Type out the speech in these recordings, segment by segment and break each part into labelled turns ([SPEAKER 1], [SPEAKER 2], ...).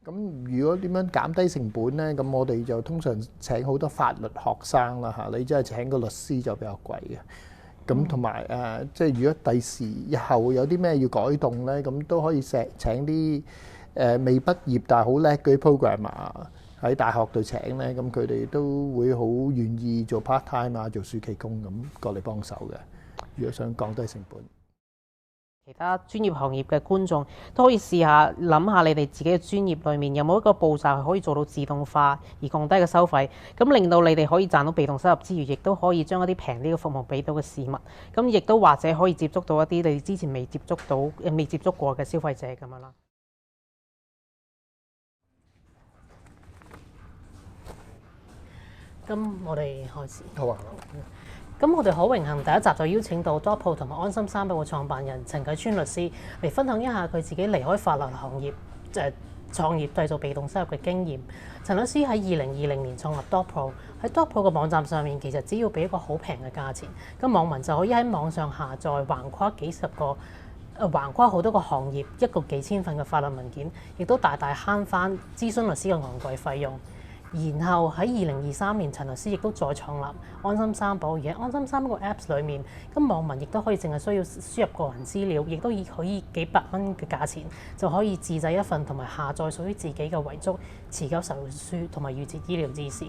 [SPEAKER 1] 咁如果點樣減低成本咧？咁我哋就通常請好多法律學生啦嚇，你即係請個律師就比較貴嘅。咁同埋即係如果第時日後有啲咩要改動咧，咁都可以請啲未畢業但係好叻嗰啲 programmer 喺大學度請咧，咁佢哋都會好願意做 part time 啊，做暑期工咁過嚟幫手嘅。如果想降低成本。
[SPEAKER 2] 其他專業行業嘅觀眾都可以試下諗下，你哋自己嘅專業裏面有冇一個步驟係可以做到自動化而降低嘅收費，咁令到你哋可以賺到被動收入之餘，亦都可以將一啲平啲嘅服務俾到嘅市民，咁亦都或者可以接觸到一啲你之前未接觸過嘅消費者咁樣啦。咁我哋開始。
[SPEAKER 1] 好啊。
[SPEAKER 2] 咁我哋好榮幸第一集就邀請到 Dogpro 同埋安心三寶嘅創辦人陳啟川律師嚟分享一下佢自己離開法律行業創業製造被動收入嘅經驗。陳律師喺2020年創立 Dogpro， 喺 Dogpro 嘅網站上面其實只要俾一個好平嘅價錢，咁網民就可以喺網上下載橫跨好多個行業一個幾千份嘅法律文件，亦都大大慳翻諮詢律師嘅昂貴費用。然後喺2023年，陳律師亦都再創立安心三寶，而喺安心三寶個 Apps 裏面，咁網民亦都可以淨係需要輸入個人資料，亦都可以幾百蚊嘅價錢就可以自製一份同埋下載屬於自己嘅遺囑、持久授權書同埋預設醫療指示。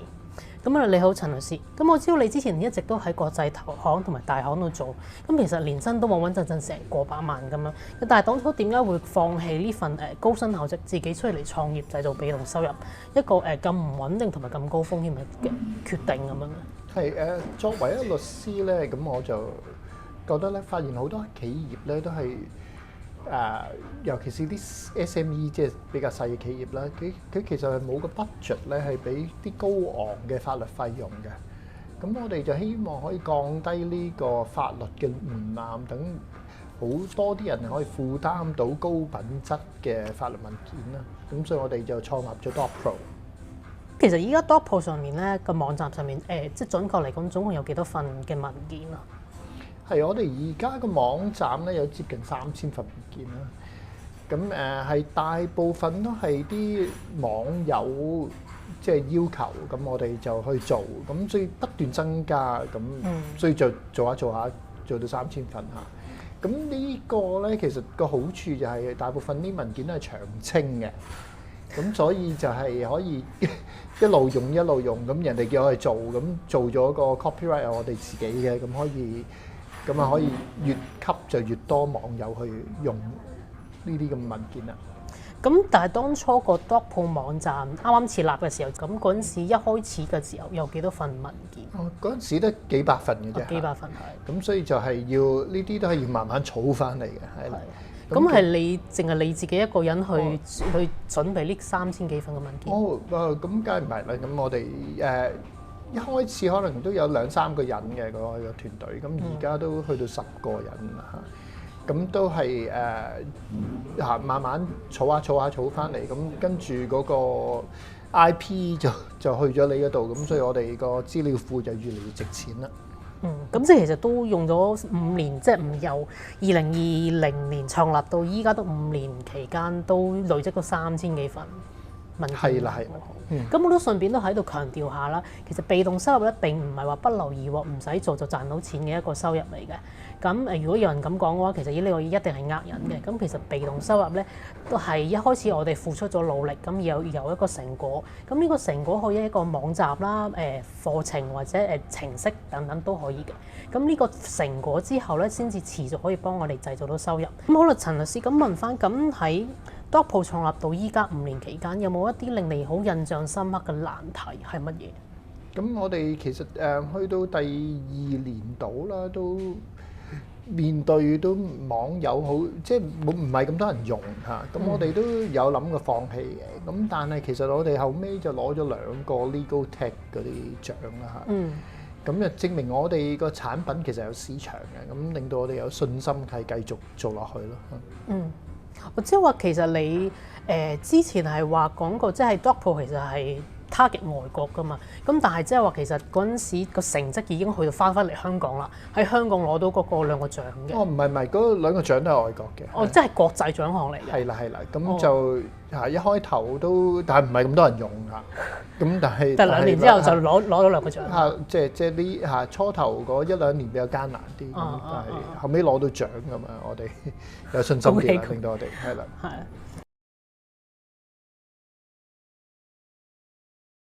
[SPEAKER 2] 咁啊，你好，陳律師。咁我知道你之前一直都喺國際投行同埋大行度做，咁其實年薪都穩穩陣陣成過百萬咁樣。但係當初點解會放棄呢份高薪厚職，自己出嚟創業製造被動收入，一個咁唔穩定同埋咁高風險嘅決定咁樣咧？
[SPEAKER 1] 係作為一個律師咧，咁我就覺得咧，發現好多企業咧都係尤其是啲 SME 即係比較細嘅企業啦，佢其實係冇個 budget 咧，係俾啲高昂嘅法律費用嘅。咁我哋就希望可以降低呢個法律嘅門檻，等好多啲人可以負擔到高品質嘅法律文件啦。咁所以我哋就創立咗 Dogpro。
[SPEAKER 2] 其實依家 Dogpro 上面咧個網站上面即係準確嚟講，總共有幾多份嘅文件啊？
[SPEAKER 1] 係我哋而家個網站咧有接近3000份文件啦。咁係大部分都係啲網友即係要求，咁我哋就去做，咁所以不斷增加，咁所以就做下做到3000份嚇。咁呢個咧其實個好處就係大部分啲文件都係長青嘅，咁所以就係可以一路用，咁人哋叫我哋做，咁做咗個 copyright 係我哋自己嘅，咁可以越級就越多網友去用呢啲咁嘅文件啦。
[SPEAKER 2] 咁但係當初個 Dogpro 網站啱啱設立嘅時候，咁嗰陣時一開始嘅時候有幾多份文件？
[SPEAKER 1] 嗰陣時都幾百份嘅啫。
[SPEAKER 2] 幾百份係。
[SPEAKER 1] 咁所以就係要呢啲都係要慢慢儲翻嚟嘅，係啦。
[SPEAKER 2] 咁係你淨係你自己一個人去準備呢3000幾份嘅文件？
[SPEAKER 1] 咁梗係唔係啦。咁我哋一開始可能都有2-3個人嘅個團隊，咁而家都去到10個人啦嚇。咁都係慢慢儲翻嚟，咁跟住嗰個 IP 就去咗你嗰度，咁所以我哋個資料庫就越嚟越值錢啦。
[SPEAKER 2] 咁即係其實都用咗5年，即係唔由2020年創立到依家都5年期間，都累積咗3000幾份文件。
[SPEAKER 1] 係啦。
[SPEAKER 2] 咁我都順便都喺度強調下啦，其實被動收入咧並唔係話不勞而獲，唔使做就賺到錢嘅一個收入嚟嘅。咁如果有人咁講嘅話，其實呢個一定係呃人嘅。咁其實被動收入咧都係一開始我哋付出咗努力，咁有一個成果。咁呢個成果可以一個網站啦、課程或者程式等等都可以嘅。咁呢個成果之後咧，先至持續可以幫我哋製造到收入。咁好啦，陳律師咁問翻，咁喺Dogpro 創立到依家5年期間，有冇一啲令你好印象深刻嘅難題係乜嘢？
[SPEAKER 1] 咁我哋其實去到第2年度啦，都面對都網友好，即係唔係咁多人用嚇。咁我哋都有諗過放棄嘅。咁但係其實我哋後尾就攞咗2個 Legal Tech 嗰啲獎啦嚇。咁就證明我哋個產品其實有市場嘅，咁令到我哋有信心係繼續做落去咯。我
[SPEAKER 2] 即係話其實你之前係話講過，即係 Dogpro 其實係 target 外國㗎嘛。咁但係即係話其實嗰陣時個成績已經去到翻嚟香港啦，喺香港攞到嗰個兩個獎嘅。
[SPEAKER 1] 哦，唔係，嗰兩個獎都係外國嘅。
[SPEAKER 2] 哦，即係國際獎項嚟嘅。
[SPEAKER 1] 係啦，咁就一開頭都，但係唔係咁多人用㗎。咁但係
[SPEAKER 2] 2年之後就攞到兩個獎。
[SPEAKER 1] 即係呢初頭嗰1-2年比較艱難啲，但係後尾攞到獎㗎嘛，我哋有信心啲啦，令到我哋係啦。係。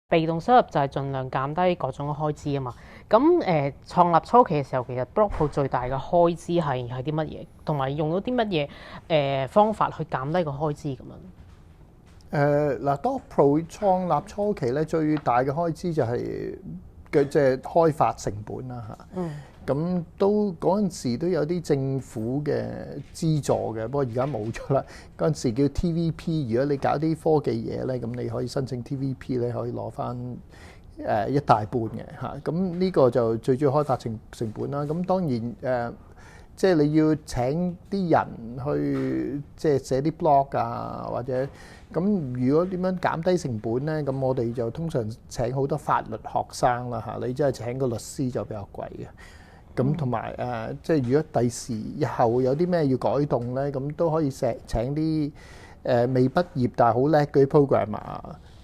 [SPEAKER 2] 被動收入就係盡量減低各種嘅開支啊嘛。咁創立初期嘅時候，其實 Blockpro 最大嘅開支係啲乜嘢？同埋用咗啲乜嘢方法去減低個開支咁樣？Blockpro
[SPEAKER 1] 創立初期咧，最大嘅開支就係即係開發成本啦嚇。咁都嗰陣時都有啲政府嘅資助嘅，不過而家冇咗啦。嗰陣時叫 TVP， 如果你搞啲科技嘢咧，咁你可以申請 TVP 咧，可以攞翻一大半嘅嚇。咁呢個就最主要開發成本啦。咁當然即係你要請啲人去即係寫啲 blog 啊，或者咁如果點樣減低成本咧？咁我哋就通常請好多法律學生啦嚇。你即係請個律師就比較貴嘅。咁同埋即係如果第時以後有啲咩要改動咧，咁都可以請啲未畢業但係好叻嗰啲 programmer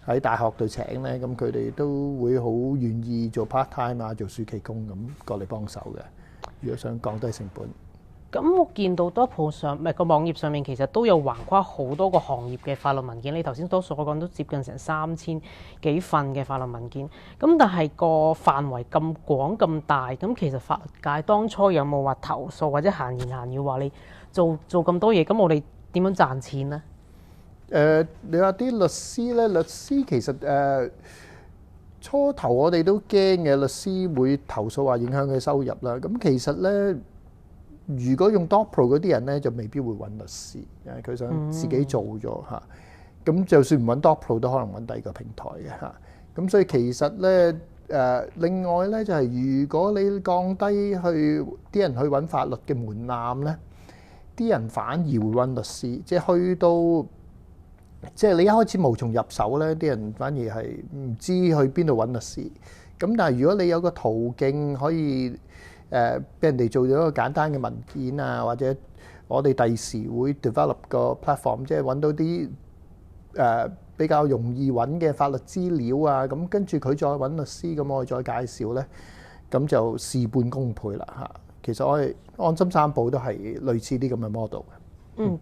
[SPEAKER 1] 喺大學度請咧，咁佢哋都會好願意做 part time 啊，做暑期工咁過嚟幫手嘅。如果想降低成本。
[SPEAKER 2] 咁我見到 Blockpro 上個網頁上面其實都有橫跨好多個行業嘅法律文件，你頭先所講都接近成3000幾份嘅法律文件。咁但係個範圍咁廣咁大，咁其實法律界當初有冇話投訴或者閒言閒語話你做咁多嘢，咁我哋點樣賺錢呢？
[SPEAKER 1] 你話啲律師咧，律師其實初頭我哋都驚嘅，律師會投訴話影響佢收入啦。咁其實咧，如果用 Blockpro 嗰啲人咧，就未必會揾律師，因為佢想自己做咗嚇。咁就算唔揾 Blockpro，都可能揾第二個平台嘅嚇。咁所以其實咧，另外咧就係如果你降低啲人去揾法律嘅門檻咧，啲人反而會揾律師，即係去到即係你一開始無從入手咧，啲人反而係唔知去邊度揾律師。咁但係如果你有個途徑可以俾人哋做咗一個簡單嘅文件啊，或者我哋第時會 develop 個 platform， 即係揾到啲比較容易揾嘅法律資料啊，咁跟住佢再揾律師，咁我哋再介紹咧，咁就事半功倍啦嚇。其實我哋安心三寶都係類似啲咁嘅 model 嘅。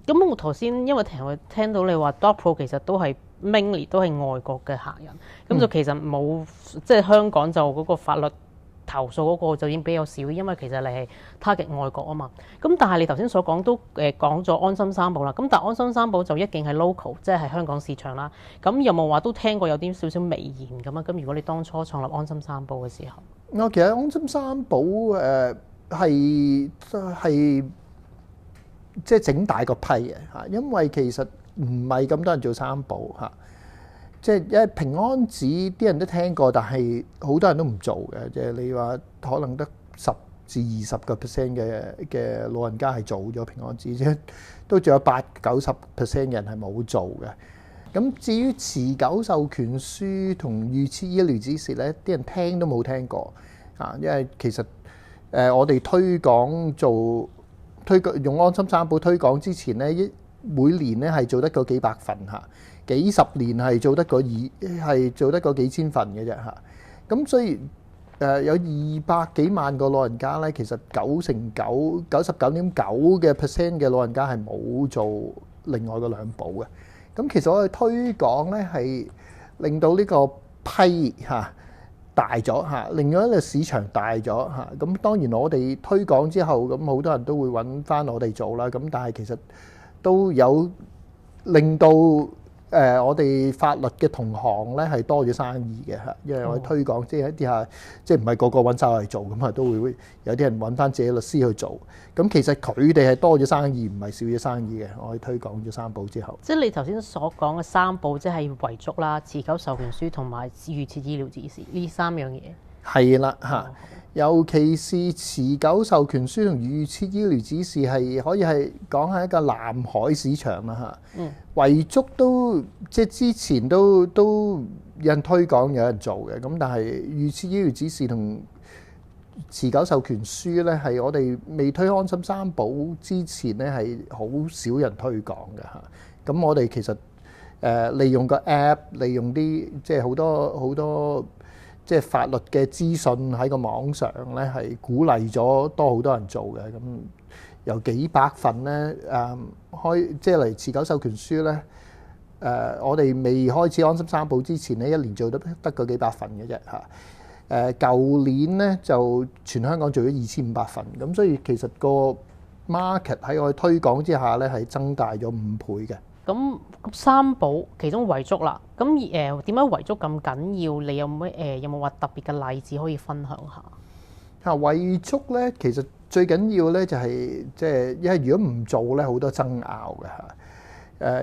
[SPEAKER 2] 咁我頭先因為聽到你話 Blockpro 其實都係 mainly 都係外國嘅客人，咁就其實冇即係香港就嗰個法律投訴嗰個就已經比較少，因為其實你係 target 外國啊嘛。咁但係你頭先所講都講咗安心三寶啦。咁但係安心三寶就一定係 local，即係香港市場啦。咁有冇話都聽過有啲少少微言咁啊？咁如果你當初創立安心三寶嘅時候，
[SPEAKER 1] 我其實安心三寶係即係整大個批嘅嚇，因為其實唔係咁多人做三寶嚇。即係因為平安紙啲人都聽過，但係好多人都唔做嘅。即係你話可能得10至20% 嘅老人家係做咗平安紙啫，都仲有80-90% 人係冇做嘅。咁至於持久授權書同預設醫療指示咧，啲人聽都冇聽過啊。因為其實我哋推廣用安心三寶推廣之前咧，每年咧係做得嗰幾百份嚇。幾十年係做得嗰幾千份嘅啫嚇，咁所以有200幾萬個老人家咧，其實99.9%嘅老人家係冇做另外嗰兩寶嘅。咁其實我哋推廣咧係令到呢個批嚇大咗嚇，令到一個市場大咗嚇。咁當然我哋推廣之後，咁好多人都會揾翻我哋做啦。咁但係其實都有令到我哋法律嘅同行咧係多咗生意嘅嚇，因為我哋推廣即係一啲下，即係唔係個個揾晒我嚟做咁啊，都會有啲人揾翻自己律師去做。咁其實佢哋係多咗生意，唔係少咗生意嘅。我哋推廣咗三寶之後，
[SPEAKER 2] 即係你頭先所講嘅三寶，即係遺囑啦、持久授權書同埋預設醫療指示呢3樣嘢。係
[SPEAKER 1] 啦嚇，尤其是持久授權書同預設醫療指示係可以係講係一個藍海市場啦嚇。遺囑都即係之前都有人推廣，有人做嘅。咁但係預設醫療指示同持久授權書咧，係我哋未推安心三保之前咧，係好少人推廣嘅嚇。咁我哋其實利用個 app， 利用啲即係好多即係法律嘅資訊喺個網上咧，係鼓勵咗好多人做嘅。咁有幾百份咧即係嚟持久授權書咧。我哋未開始安心三保之前咧，一年做得個幾百份嘅啫嚇。舊年咧就全香港做咗2500份，咁所以其實個 market 喺我哋推廣之下咧係增大咗5倍嘅。
[SPEAKER 2] 咁三保其中遺囑啦，咁點解遺囑咁緊要？你有冇話特別嘅例子可以分享下？
[SPEAKER 1] 遺囑咧其實最緊要咧就係即係因為如果唔做咧好多爭拗嘅嚇。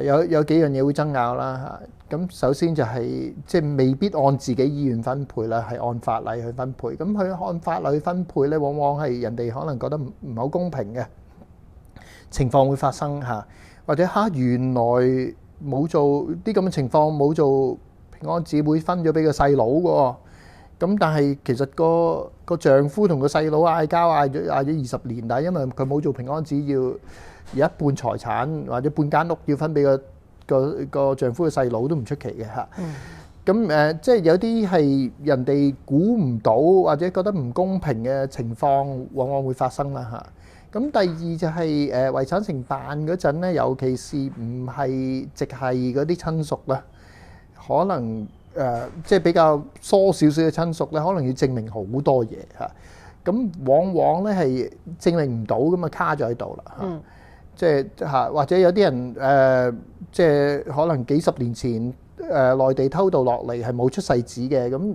[SPEAKER 1] 有幾樣嘢會爭拗啦嚇，咁首先就係即係未必按自己意願分配啦，係按法例去分配。咁佢按法例去分配咧，往往係人哋可能覺得唔係好公平嘅情況會發生嚇，或者原來冇做啲咁嘅情況，冇做平安紙會分咗俾個細佬嘅喎。咁但係其實個丈夫同個細佬嗌交嗌咗20年，但係因為佢冇做平安紙要。有一半財產或者半間屋要分俾個丈夫嘅細佬都唔出奇嘅嚇。咁即係有啲係人哋估唔到或者覺得唔公平嘅情況，往往會發生啦嚇。咁第二就係遺產承辦嗰陣咧，尤其是唔係直係嗰啲親屬啦，可能即係比較疏少少嘅親屬咧，可能要證明好多嘢嚇。咁往往咧係證明唔到咁啊，卡咗喺度啦嚇。即係或者有啲人即係可能幾十年前內地偷渡落嚟係冇出世紙嘅，咁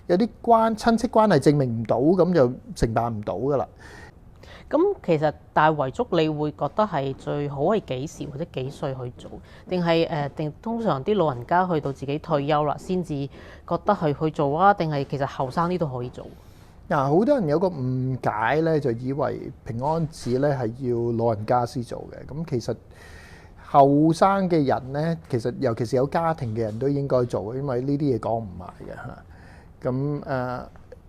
[SPEAKER 1] 有啲親戚關係證明唔到，咁就承辦唔到噶啦。
[SPEAKER 2] 咁其實大遺囑你會覺得係最好係幾時或者幾歲去做？定係定通常啲老人家去到自己退休啦先至覺得去做啊？定係其實後生啲都可以做？
[SPEAKER 1] 好多人有個誤解咧，就以為平安紙咧係要老人家先做嘅。咁其實後生嘅人咧，其實尤其是有家庭嘅人都應該做，因為呢啲嘢講唔埋嘅嚇。咁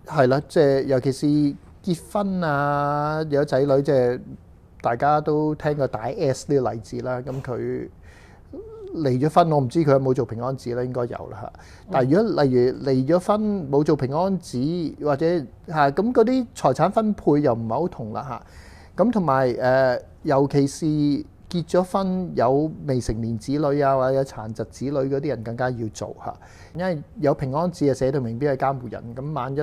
[SPEAKER 1] 係啦，即係尤其是結婚啊，有仔女，即係大家都聽過大 S 呢個例子啦。咁佢離咗婚，我唔知佢有冇做平安紙咧，應該有啦嚇。但係如果例如離咗婚冇做平安紙，或者嚇咁嗰啲財產分配又唔係好同啦嚇。咁同埋尤其是結咗婚有未成年子女啊，或者有殘疾子女嗰啲人更加要做嚇，因為有平安紙啊寫到明邊係監護人。咁萬一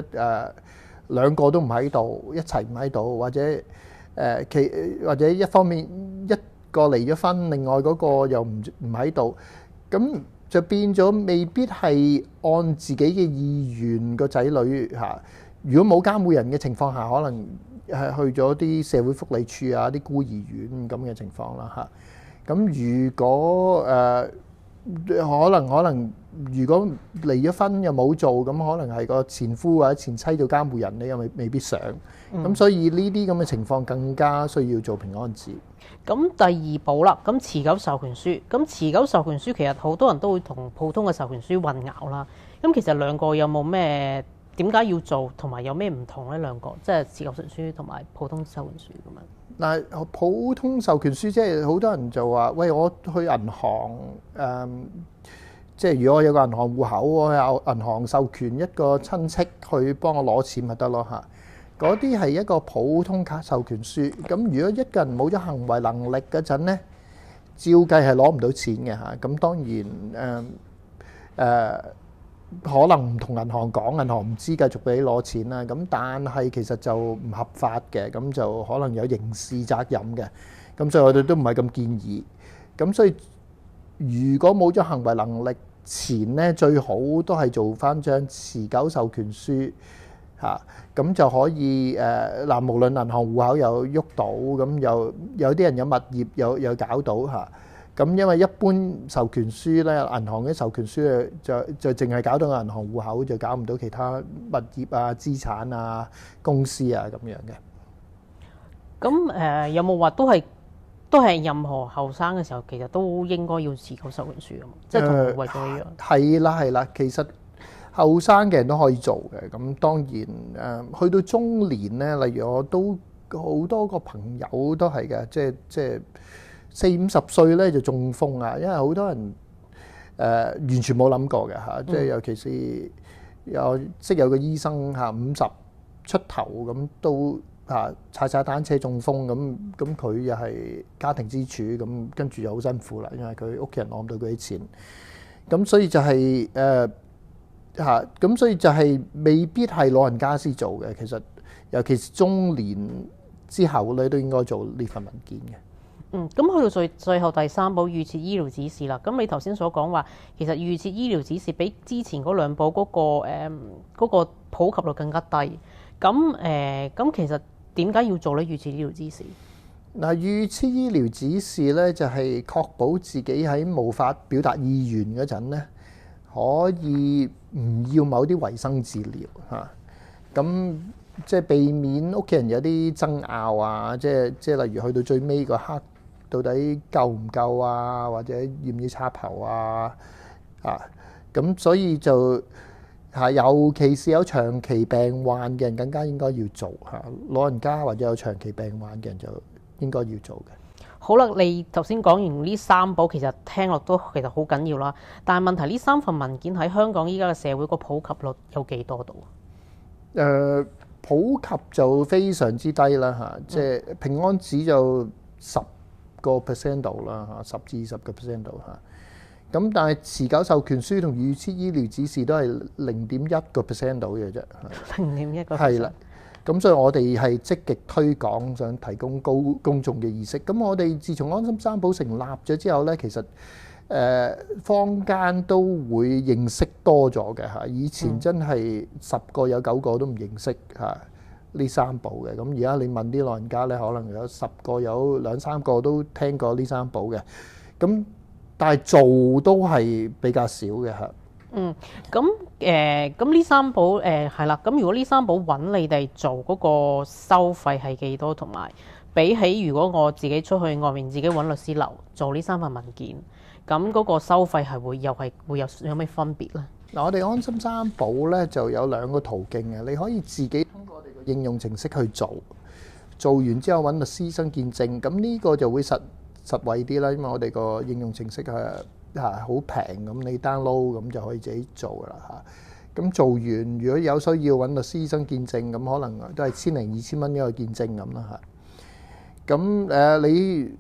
[SPEAKER 1] 兩個都唔喺度，一齊唔喺度，或者或者一方面一個離咗婚，另外嗰個又唔喺度，咁就變咗未必係按自己嘅意願個仔女嚇。如果冇監護人嘅情況下，可能係去咗啲社會福利處啊、啲孤兒院咁嘅情況啦嚇。咁如果可能如果離咗婚又冇做，咁可能係個前夫或者前妻做監護人，你又未必想。咁所以呢啲咁嘅情況更加需要做平安紙。
[SPEAKER 2] 咁第二步啦，咁持久授權書，咁持久授權書其實好多人都會同普通嘅授權書混淆啦。咁其實兩個有冇咩點解要做，同埋有咩唔同呢？兩個即係持久授權書同埋普通授權書咁樣。
[SPEAKER 1] 嗱，普通授權書即係好多人就話：喂，我去銀行即係如果我有個銀行戶口，我有銀行授權一個親戚去幫我攞錢咪得咯嚇。嗰啲係一個普通卡授權書。咁如果一個人冇咗行為能力嗰陣咧，照計係攞唔到錢嘅嚇。咁當然可能唔同銀行講，銀行唔知繼續俾你攞錢啦。咁但係其實就唔合法嘅，咁就可能有刑事責任嘅。咁所以我哋都唔係咁建議。咁所以如果冇咗行為能力前咧，最好都係做翻張持久授權書嚇，咁就可以嗱，無論銀行戶口有喐到，咁有啲人有物業有搞到嚇。咁因為一般授權書咧，銀行嘅授權書就淨係搞到銀行戶口，就搞唔到其他物業啊、資產啊、公司啊咁樣嘅。
[SPEAKER 2] 咁有冇話都係任何後生嘅時候，其實都應該要持久授權書啊嘛，即係同遺囑一樣。
[SPEAKER 1] 係啦，其實後生嘅人都可以做嘅。咁當然去到中年咧，例如我都好多個朋友都係嘅，即係40-50歲咧就中風啊，因為好多人完全冇諗過嘅嚇，即係尤其是有個醫生嚇50出頭咁都踩單車中風咁佢又係家庭支柱咁，跟住就好辛苦啦，因為佢屋企人攞唔到佢啲錢，咁所以就係咁所以就係未必係老人家先做嘅，其實尤其是中年之後咧都應該做呢份文件嘅。
[SPEAKER 2] 咁去到最後第3寶預設醫療指示啦。咁你頭先所講話，其實預設醫療指示比之前嗰2寶嗰個普及率更加低。咁其實點解要做呢預設醫療指示？
[SPEAKER 1] 嗱，預設醫療指示咧就係確保自己喺無法表達意願嗰陣咧，可以唔要某啲維生治療嚇。咁即係避免屋企人有啲爭拗啊，即係例如去到最尾嗰刻，到底夠唔夠啊，或者要唔要插喉啊？咁所以就尤其是有長期病患嘅人，更加應該要做嚇。老人家或者有長期病患嘅人就應該要做嘅。
[SPEAKER 2] 好啦，你頭先講完呢3寶，其實聽落都其實好緊要啦。但係問題呢3份文件喺香港依家嘅社會個普及率有幾多度？
[SPEAKER 1] 普及就非常之低啦嚇，即係平安紙就10% 度啦嚇，10-20% 度嚇。咁但係持久授權書同預設醫療指示都係0.1% 度嘅啫。
[SPEAKER 2] 0.1%
[SPEAKER 1] 係啦。咁所以我哋係積極推廣，想提供高公眾嘅意識。咁我哋自從安心3寶成立咗之後咧，其實坊間都會認識多咗嘅嚇。以前真係10個有9個都唔認識嚇呢3寶嘅。咁而家你問啲老人家咧，可能有10個有2-3個都聽過呢3寶嘅。咁但係做都係比較少嘅嚇。
[SPEAKER 2] 咁呢3寶係啦。咁如果呢3寶揾你哋做嗰個收費係幾多？同埋比起如果我自己出去外面自己揾律師樓做呢3份文件，咁嗰個收費係會有咩分別咧？
[SPEAKER 1] 嗱，我哋安心3寶咧就有2個途徑嘅，你可以自己通過我哋個應用程式去做完之後揾律師醫生見證，咁呢個就會實惠啲啦，因為我哋個應用程式好平，咁你 download 咁就可以自己做噶啦嚇。咁做完如果有需要揾律師醫生見證，咁可能都係1000-2000蚊一個見證咁啦嚇。咁你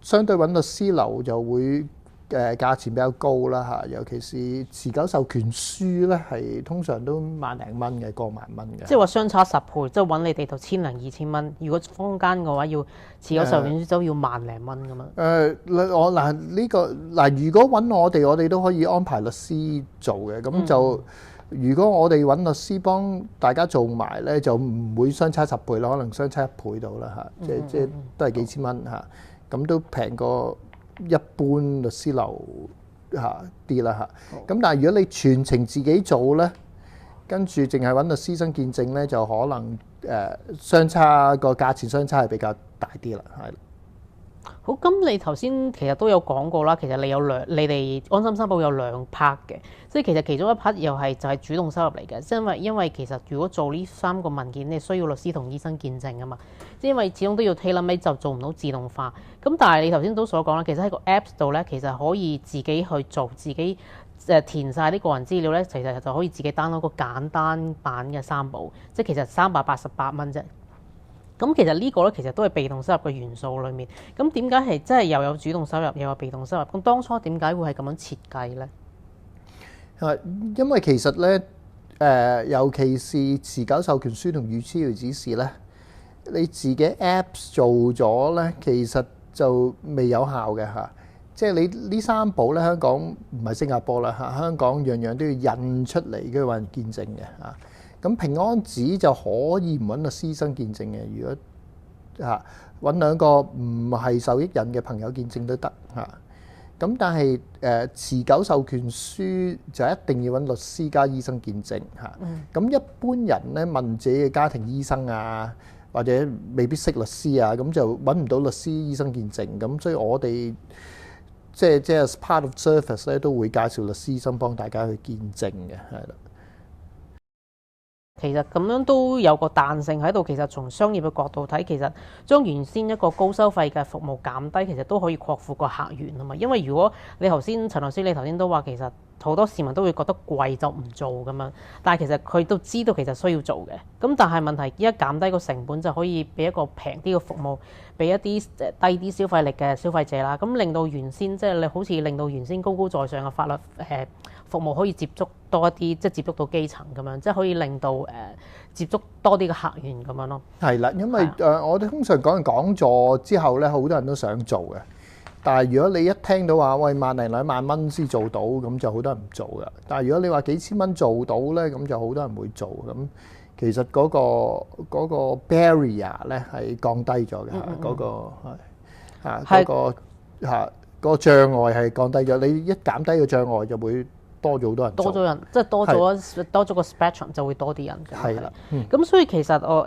[SPEAKER 1] 相對揾律師樓就會價錢比較高啦嚇，尤其是持久授權書咧係通常都萬零蚊嘅，過萬蚊嘅。
[SPEAKER 2] 即係話相差10倍，即係揾你哋就1000-2000蚊。如果坊間嘅話要持久授權書都要萬零蚊咁樣。
[SPEAKER 1] 如果揾我哋都可以安排律師做嘅。咁就如果我哋揾律師幫大家做埋咧，就唔會相差10倍啦，可能相差1倍到啦嚇。即係都係幾千蚊嚇，咁都平過一般律師樓啲啦嚇。咁但係如果你全程自己做咧，跟住淨係揾律師醫生見證咧，就可能相差個價錢相差係比較大啲啦，係。
[SPEAKER 2] 好，咁你頭先其實都有講過啦，其實你哋安心3寶有2 part 嘅，即係其實其中一 part 又係就係主動收入嚟嘅，因為其實如果做呢3個文件，你需要律師同醫生見證啊嘛，即係因為始終都要 tailor-made 就做唔到自動化。咁但係你頭先都所講啦，其實喺個 Apps 度咧，其實可以自己去做，自己填晒啲個人資料咧，其實就可以自己 download 個簡單版嘅3寶，即係其實388蚊啫。咁其實呢個咧，其實都係被動收入嘅元素裏面。咁點解係真係又有主動收入又有被動收入？咁當初點解會係咁樣設計咧？
[SPEAKER 1] 因為其實咧，尤其是持久授權書同預設醫療指示咧，你自己 Apps 做咗咧，其實就未有效嘅嚇。即係你呢3寶咧，香港唔係新加坡啦嚇，香港樣樣都要印出嚟，跟住揾人見證嘅嚇。咁平安紙就可以唔揾律師醫生見證嘅，如果揾2個唔係受益人嘅朋友見證都得嚇。咁但係持久授權書就一定要揾律師加醫生見證嚇。咁一般人咧問自己嘅家庭醫生啊，或者未必識律師啊，咁就揾唔到律師醫生見證。咁所以我哋即係 as part of service 咧，都會介紹律師先幫大家去見證嘅，係啦。
[SPEAKER 2] 其實咁樣都有個彈性喺度。其實從商業嘅角度睇，其實將原先一個高收費嘅服務減低，其實都可以擴闊個客源啊嘛。因為如果你頭先陳律師，你頭先都話其實好多市民都會覺得貴就唔做咁樣，但係其實佢都知道其實需要做嘅。咁但係問題一減低個成本就可以俾一個平啲嘅服務，俾一啲低啲消費力嘅消費者啦。咁令到原先即係你好似令到原先高高在上嘅法律服務可以接觸多一啲，即係接觸到基層咁樣，即係可以令到接觸多啲嘅客源咁樣咯。
[SPEAKER 1] 係啦，因為我哋通常講完講座之後咧，好多人都想做嘅。但係如果你一聽到話喂萬零兩萬蚊先做到，咁就好多人唔做噶。但係如果你話幾千蚊做到咧，咁就好多人會做。咁其實嗰個 barrier 咧係降低咗嘅，嗰個嗰個障礙係降低咗。你一減低個障礙，就會多咗好多人做，多咗人，即係多咗個 spectrum 就會多啲人嘅。係啦，咁所以其實我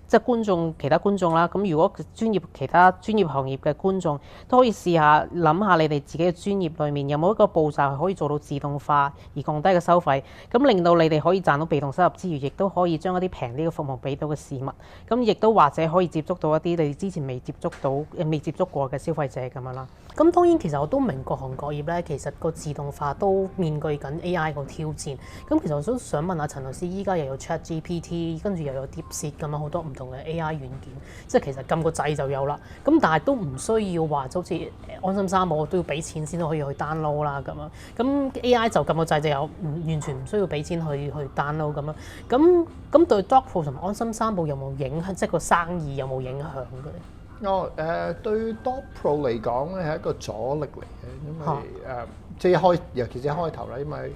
[SPEAKER 1] 即係其他觀眾啦，咁如果其他專業行業嘅觀眾都可以試下諗下你哋自己嘅專業裏面有冇一個步驟係可以做到自動化而降低嘅收費，咁令到你哋可以賺到被動收入之餘，亦都可以將一啲平啲嘅服務俾到嘅市民，咁亦都或者可以接觸到一啲你之前未接觸過嘅消費者咁樣啦。咁當然其實我都明各行各業咧，其實個自動化都面對緊 AI 個挑戰。咁其實我都想問下陳律師，依家又有 ChatGPT， 跟住又有 DeepSeek 咁樣好多唔同嘅 AI 軟件，即係其實撳個掣就有啦。咁但係都唔需要話就好似安心3寶我都要俾錢先都可以去 download 啦咁樣。咁 AI 就撳個掣就有，完全唔需要俾錢去 download 咁樣。咁對 DocPro 同埋安心3寶有冇影響？即係個生意有冇影響嘅？對 DocPro 嚟講咧係一個阻力嚟嘅，因為即係尤其是一開頭啦，因為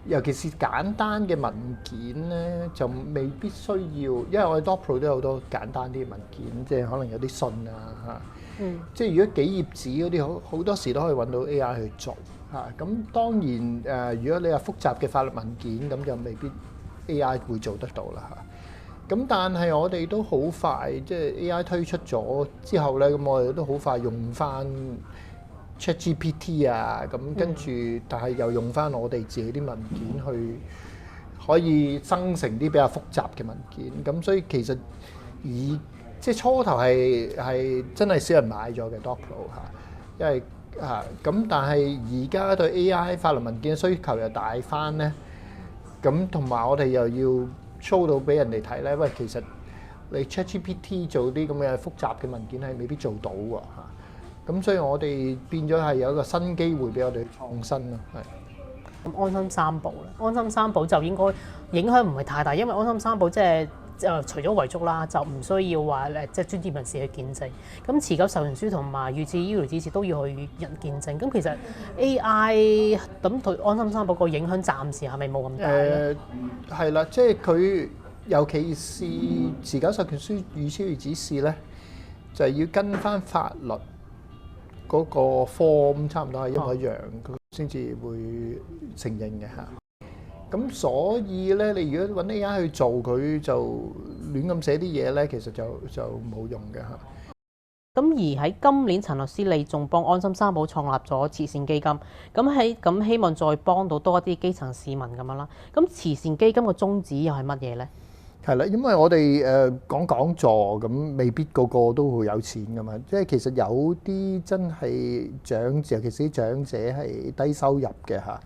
[SPEAKER 1] 尤其是簡單嘅文件咧就未必需要，因為我哋 DocPro 都有好多簡單啲嘅文件，即係可能有啲信啊嚇，即係如果幾頁紙嗰啲好多時都可以揾到 AI 去做嚇。咁當然如果你話複雜嘅法律文件咁就未必 AI 會做得到啦嚇。咁但係我哋都好快，即係 AI 推出咗之後咧，咁我哋都好快用翻 ChatGPT 啊，咁跟住，但係又用翻我哋自己啲文件去，可以生成啲比較複雜嘅文件。咁所以其實即係初頭係真係少人買咗嘅 DocPro 嚇，因為咁但係而家對 AI 法律文件嘅需求又大翻咧，咁同埋我哋又要show到俾人哋睇咧，喂，其實你 ChatGPT 做啲咁嘅複雜嘅文件係未必做到喎嚇。咁所以我哋變咗係有一個新機會俾我哋創新咯，係。
[SPEAKER 2] 咁安心3寶咧，安心3寶就應該影響唔係太大，因為安心3寶即係除咗遺囑啦，就唔需要話即係專業人士去見證。咁持久授權書同埋預設醫療指示都要去人見證。咁其實 AI 咁對安心3寶個影響暫時係咪冇咁大咧？
[SPEAKER 1] 係啦，即係佢尤其是持久授權書預設醫療指示咧，就係要跟翻法律嗰個 form 差唔多係一模一樣，佢先至會承認嘅嚇。咁所以咧，你如果揾 AI 去做，佢就亂咁寫啲嘢咧，其實就冇用嘅嚇。
[SPEAKER 2] 咁而喺今年，陳律師你仲幫安心3寶創立咗慈善基金，咁希望再幫到多一啲基層市民咁樣啦。咁慈善基金嘅宗旨又係乜嘢咧？
[SPEAKER 1] 係啦，因為我哋講座咁，未必個個都會有錢噶嘛。即係其實有啲真係長者，尤其是啲長者係低收入嘅嚇，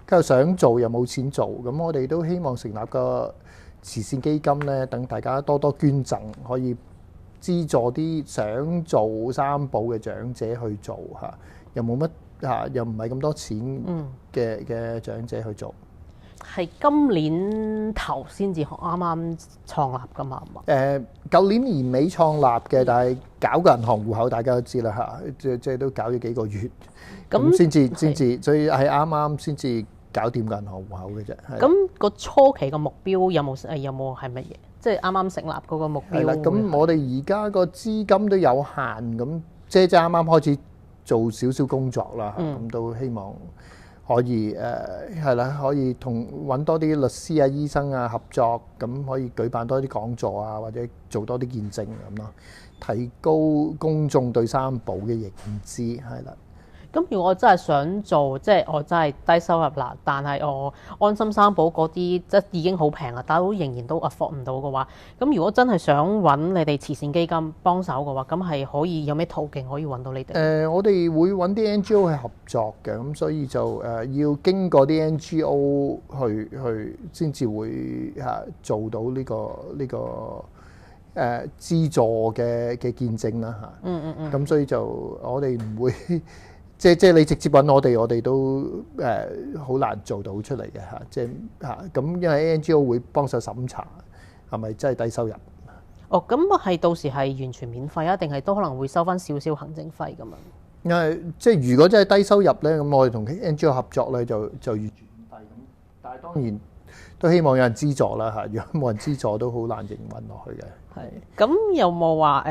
[SPEAKER 1] 佢又想做又冇錢做，咁我哋都希望成立個慈善基金咧，等大家多多捐贈，可以資助啲想做3寶嘅長者去做嚇，又冇乜嚇，又唔係咁多錢嘅長者去做。
[SPEAKER 2] 係今年頭先至啱啱創立㗎嘛？
[SPEAKER 1] 舊年年尾創立嘅，但係搞個銀行戶口，大家都知啦嚇，即係都搞咗幾個月，咁先至，所以係啱啱先至搞掂個銀行戶口嘅啫。
[SPEAKER 2] 咁個初期個目標有冇係乜嘢？即係啱啱成立嗰個目標。係啦，
[SPEAKER 1] 咁我哋而家個資金都有限，咁即係啱啱開始做少少工作啦，咁都希望可以係啦，可以揾多啲律師啊、醫生啊合作，咁可以舉辦多啲講座啊，或者做多啲見證咁咯，提高公眾對3寶嘅認知係啦。
[SPEAKER 2] 咁如果我真係想做，即係我真係低收入啦，但係我安心三寶嗰啲即係已經好平啦，但係仍然都 afford 唔到嘅話，咁如果真係想揾你哋慈善基金幫手嘅話，咁係可以有咩途徑可以揾到你哋？
[SPEAKER 1] 我哋會揾啲 NGO 去合作嘅，咁所以就要經過啲 NGO 去先至會做到呢個資助嘅見證啦嚇。咁所以就我哋唔會即係你直接揾我哋都好難做到出嚟嘅嚇。即係咁，因為 NGO 會幫手審查係咪真係低收入。
[SPEAKER 2] 哦，咁係到時係完全免費啊，定係都可能會收翻少少行政費咁樣？
[SPEAKER 1] 即係如果真係低收入咧，咁我哋同 NGO 合作咧就完全免費咁。但係當然都希望有人資助啦嚇。如果冇人資助都好難營運落去嘅。
[SPEAKER 2] 係。咁有冇話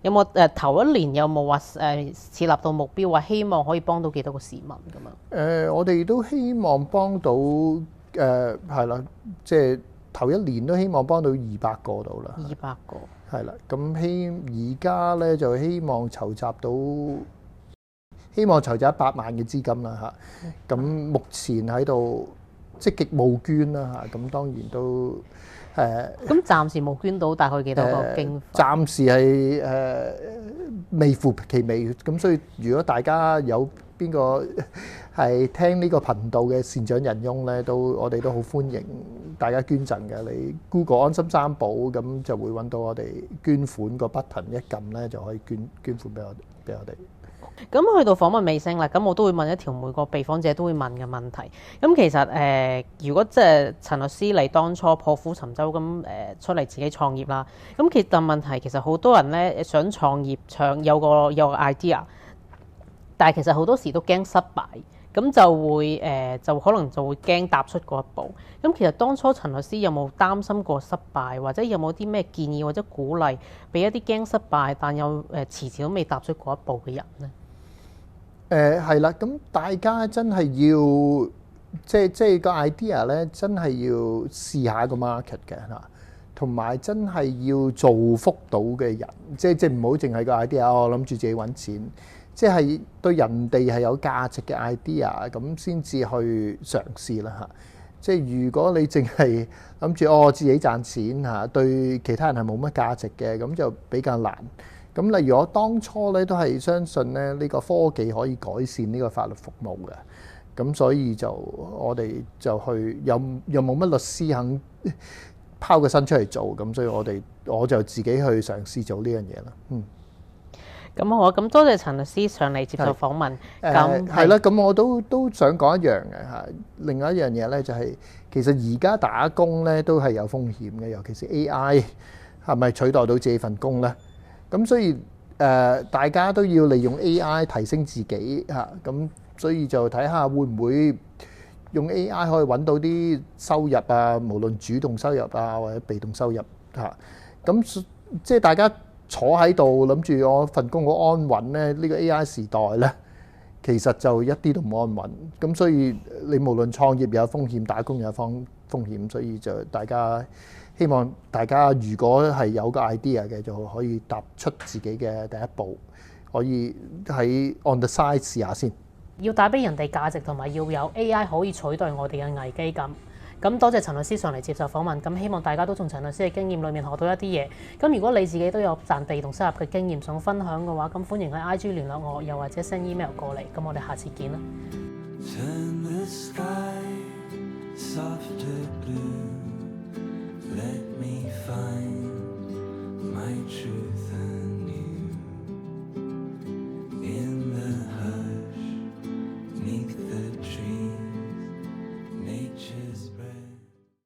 [SPEAKER 2] 有冇頭一年有冇話設立到目標，話希望可以幫到幾多個市民咁樣？
[SPEAKER 1] 我哋都希望幫到係啦，即係頭一年都希望幫到200個到啦。
[SPEAKER 2] 200個
[SPEAKER 1] 係啦，咁而家咧就希望籌集100萬嘅資金啦嚇。咁目前喺度積極募捐啦嚇。咁當然都
[SPEAKER 2] 咁暫時冇捐到大概幾多個經費？
[SPEAKER 1] 暫時係微乎其微。咁所以如果大家有邊個係聽呢個頻道嘅善長仁翁咧，我哋都好歡迎大家捐贈嘅。你 Google 安心三寶咁就會揾到我哋捐款個 button，一撳咧就可以捐款俾我哋。
[SPEAKER 2] 咁去到訪問尾聲啦，咁我都會問一條每個被訪者都會問嘅問題。咁其實如果即係陳律師你當初破釜沉舟咁出嚟自己創業啦，咁其實問題其實好多人咧想創業，有個 idea， 但係其實好多時都驚失敗，咁就會就可能就會驚踏出嗰一步。咁其實當初陳律師有冇擔心過失敗，或者有冇啲咩建議或者鼓勵俾一啲驚失敗但又遲遲都未踏出嗰一步嘅人呢？
[SPEAKER 1] 係啦，咁大家真係要即係個 idea 咧，真係要試下個 market 嘅嚇，同埋真係要造福到嘅人，即係唔好淨係個 idea，我諗住自己揾錢，即係對人哋係有價值嘅 idea，咁先至去嘗試啦嚇。即係如果你淨係諗住自己賺錢嚇，對其他人係冇乜價值嘅，咁就比較難。咁例如我當初咧都係相信咧呢個科技可以改善呢個法律服務嘅，咁所以我哋就去又冇乜律師肯拋個身出嚟做，咁所以我就自己去嘗試做呢樣嘢啦。
[SPEAKER 2] 咁好啊，咁多謝陳律師上嚟接受訪問。咁
[SPEAKER 1] 係啦，咁我都想講一樣嘅嚇。另外一樣嘢咧就係其實而家打工咧都係有風險嘅，尤其是 AI 係咪取代到自己份工咧？咁所以大家都要利用 AI 提升自己嚇，咁所以就睇下會唔會用 AI 可以揾到啲收入啊，無論主動收入啊或者被動收入嚇。咁即係大家坐喺度諗住我份工好安穩咧，呢個 AI 時代咧，其實就一啲都唔安穩。咁所以你無論創業有風險，打工有風險，所以就希望大家如果係有個 idea 嘅，就可以踏出自己嘅第一步，可以喺 on the side 試下先。
[SPEAKER 2] 要帶俾人哋價值，同埋要有 AI 可以取代我哋嘅危機感。咁多謝陳律師上嚟接受訪問。咁希望大家都從陳律師嘅經驗裏面學到一啲嘢。咁如果你自己都有賺被動收入嘅經驗想分享嘅話，咁歡迎喺 IG 聯絡我，又或者 send email 過嚟。咁我哋下次見啦。Turn the sky softer blue. Let me find my truth anew in the hush, 'neath the trees, nature